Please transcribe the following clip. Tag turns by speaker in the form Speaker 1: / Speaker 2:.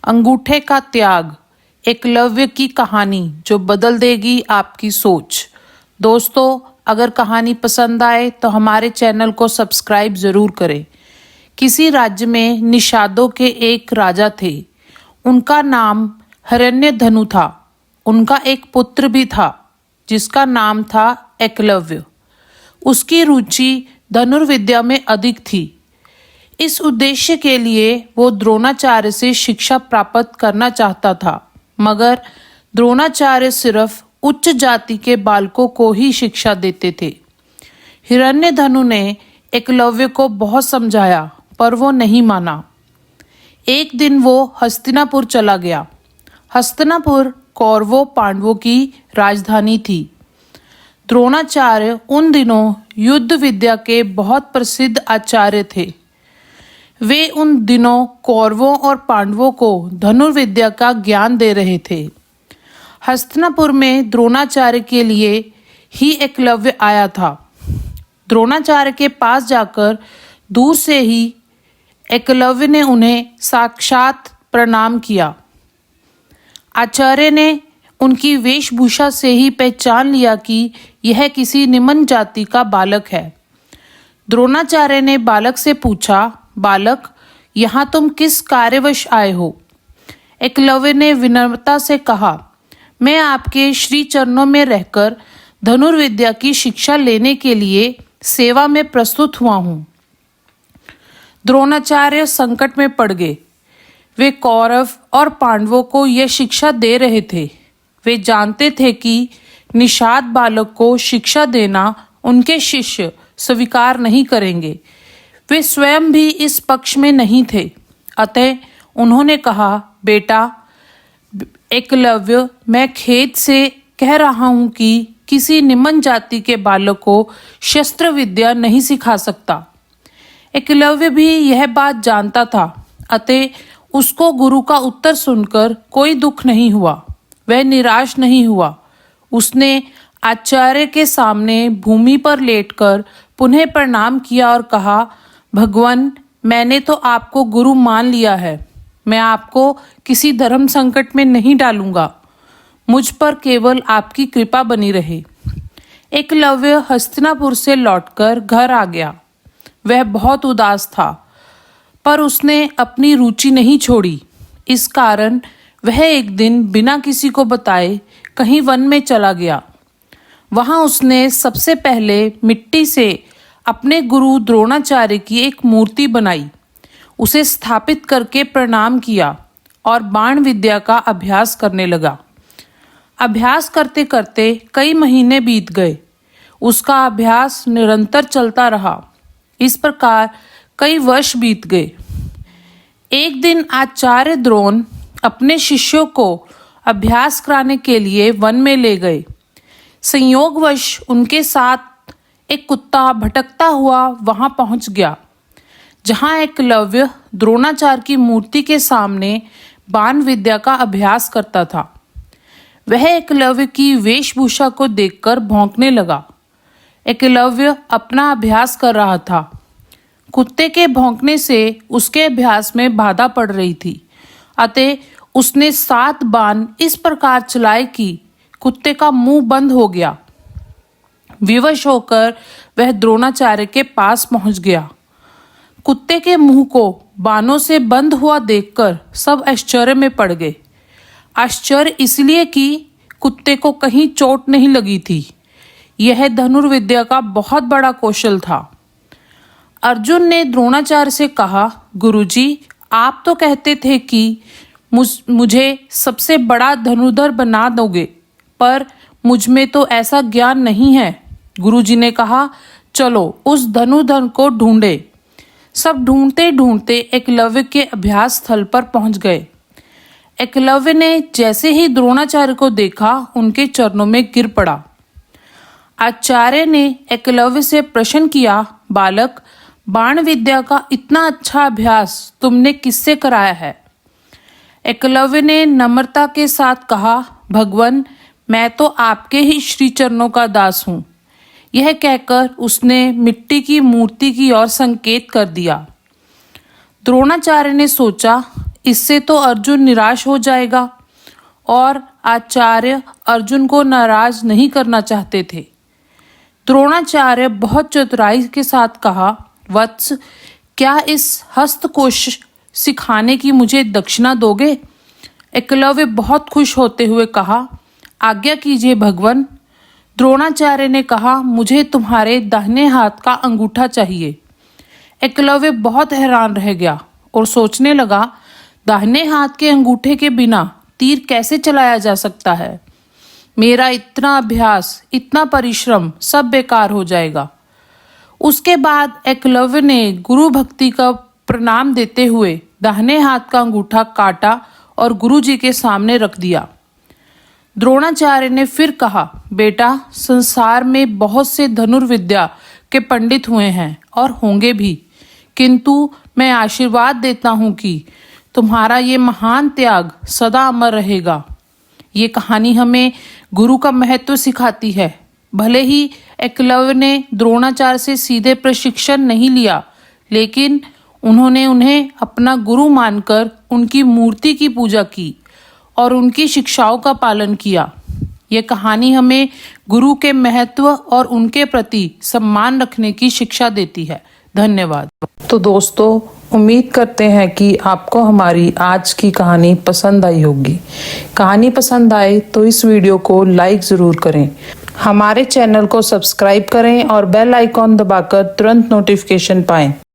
Speaker 1: अंगूठे का त्याग, एकलव्य की कहानी जो बदल देगी आपकी सोच। दोस्तों, अगर कहानी पसंद आए तो हमारे चैनल को सब्सक्राइब जरूर करें। किसी राज्य में निषादों के एक राजा थे। उनका नाम हिरण्यधनु था। उनका एक पुत्र भी था जिसका नाम था एकलव्य। उसकी रुचि धनुर्विद्या में अधिक थी। इस उद्देश्य के लिए वो द्रोणाचार्य से शिक्षा प्राप्त करना चाहता था, मगर द्रोणाचार्य सिर्फ उच्च जाति के बालकों को ही शिक्षा देते थे। हिरण्यधनु ने एकलव्य को बहुत समझाया, पर वो नहीं माना। एक दिन वो हस्तिनापुर चला गया। हस्तिनापुर कौरवों पांडवों की राजधानी थी। द्रोणाचार्य उन दिनों युद्ध विद्या के बहुत प्रसिद्ध आचार्य थे। वे उन दिनों कौरवों और पांडवों को धनुर्विद्या का ज्ञान दे रहे थे। हस्तिनापुर में द्रोणाचार्य के लिए ही एकलव्य आया था। द्रोणाचार्य के पास जाकर दूर से ही एकलव्य ने उन्हें साक्षात प्रणाम किया। आचार्य ने उनकी वेशभूषा से ही पहचान लिया कि यह किसी निम्न जाति का बालक है। द्रोणाचार्य ने बालक से पूछा, बालक, यहाँ तुम किस कार्यवश आए हो? एकलव्य ने विनम्रता से कहा, मैं आपके श्री चरणों में रहकर धनुर्विद्या की शिक्षा लेने के लिए सेवा में प्रस्तुत हुआ हूँ। द्रोणाचार्य संकट में पड़ गए। वे कौरव और पांडवों को यह शिक्षा दे रहे थे। वे जानते थे कि निषाद बालक को शिक्षा देना उनके शिष्य स्वीकार नहीं करेंगे। वे स्वयं भी इस पक्ष में नहीं थे। अतः उन्होंने कहा, बेटा एकलव्य, मैं खेद से कह रहा हूँ कि किसी निम्न जाति के बालक को शस्त्र विद्या नहीं सिखा सकता। एकलव्य भी यह बात जानता था, अतः उसको गुरु का उत्तर सुनकर कोई दुख नहीं हुआ। वह निराश नहीं हुआ। उसने आचार्य के सामने भूमि पर लेटकर पुनः प्रणाम किया और कहा, भगवान, मैंने तो आपको गुरु मान लिया है। मैं आपको किसी धर्म संकट में नहीं डालूंगा। मुझ पर केवल आपकी कृपा बनी रहे। एकलव्य हस्तिनापुर से लौटकर घर आ गया। वह बहुत उदास था, पर उसने अपनी रुचि नहीं छोड़ी। इस कारण वह एक दिन बिना किसी को बताए कहीं वन में चला गया। वहां उसने सबसे पहले मिट्टी से अपने गुरु द्रोणाचार्य की एक मूर्ति बनाई, उसे स्थापित करके प्रणाम किया और बाण विद्या का अभ्यास करने लगा। अभ्यास करते करते कई महीने बीत गए। उसका अभ्यास निरंतर चलता रहा। इस प्रकार कई वर्ष बीत गए। एक दिन आचार्य द्रोण अपने शिष्यों को अभ्यास कराने के लिए वन में ले गए। संयोगवश उनके साथ एक कुत्ता भटकता हुआ वहां पहुंच गया, जहां एकलव्य द्रोणाचार्य की मूर्ति के सामने बाण विद्या का अभ्यास करता था। वह एकलव्य की वेशभूषा को देखकर भौंकने लगा। एकलव्य अपना अभ्यास कर रहा था। कुत्ते के भौंकने से उसके अभ्यास में बाधा पड़ रही थी, अतः उसने 7 बाण इस प्रकार चलाए कि कुत्ते का मुंह बंद हो गया। विवश होकर वह द्रोणाचार्य के पास पहुंच गया। कुत्ते के मुंह को बाणों से बंद हुआ देखकर सब आश्चर्य में पड़ गए। आश्चर्य इसलिए कि कुत्ते को कहीं चोट नहीं लगी थी। यह धनुर्विद्या का बहुत बड़ा कौशल था। अर्जुन ने द्रोणाचार्य से कहा, गुरुजी, आप तो कहते थे कि मुझे सबसे बड़ा धनुर्धर बना दोगे, पर मुझ में तो ऐसा ज्ञान नहीं है। गुरुजी ने कहा, चलो उस धनुर्धर को ढूंढे। सब ढूंढते ढूंढते एकलव्य के अभ्यास स्थल पर पहुंच गए। एकलव्य ने जैसे ही द्रोणाचार्य को देखा, उनके चरणों में गिर पड़ा। आचार्य ने एकलव्य से प्रश्न किया, बालक, बाण विद्या का इतना अच्छा अभ्यास तुमने किससे कराया है? एकलव्य ने नम्रता के साथ कहा, भगवान, मैं तो आपके ही श्री चरणों का दास हूँ। यह कहकर उसने मिट्टी की मूर्ति की ओर संकेत कर दिया। द्रोणाचार्य ने सोचा, इससे तो अर्जुन निराश हो जाएगा। और आचार्य अर्जुन को नाराज नहीं करना चाहते थे। द्रोणाचार्य बहुत चतुराई के साथ कहा, वत्स, क्या इस हस्तकोश सिखाने की मुझे दक्षिणा दोगे? एकलव्य बहुत खुश होते हुए कहा, आज्ञा कीजिए भगवन। द्रोणाचार्य ने कहा, मुझे तुम्हारे दाहिने हाथ का अंगूठा चाहिए। एकलव्य बहुत हैरान रह गया और सोचने लगा, दाहिने हाथ के अंगूठे के बिना तीर कैसे चलाया जा सकता है? मेरा इतना अभ्यास, इतना परिश्रम सब बेकार हो जाएगा। उसके बाद एकलव्य ने गुरु भक्ति का प्रणाम देते हुए दाहिने हाथ का अंगूठा काटा और गुरुजी के सामने रख दिया। द्रोणाचार्य ने फिर कहा, बेटा, संसार में बहुत से धनुर्विद्या के पंडित हुए हैं और होंगे भी, किंतु मैं आशीर्वाद देता हूं कि तुम्हारा ये महान त्याग सदा अमर रहेगा। ये कहानी हमें गुरु का महत्व सिखाती है। भले ही एकलव्य ने द्रोणाचार्य से सीधे प्रशिक्षण नहीं लिया, लेकिन उन्होंने उन्हें अपना गुरु मानकर उनकी मूर्ति की पूजा की और उनकी शिक्षाओं का पालन किया। ये कहानी हमें गुरु के महत्व और उनके प्रति सम्मान रखने की शिक्षा देती है। धन्यवाद। तो दोस्तों, उम्मीद करते हैं कि आपको हमारी आज की कहानी पसंद आई होगी। कहानी पसंद आए तो इस वीडियो को लाइक ज़रूर करें, हमारे चैनल को सब्सक्राइब करें और बेल आइकॉन दबाकर तुरंत नोटिफिकेशन पाएं।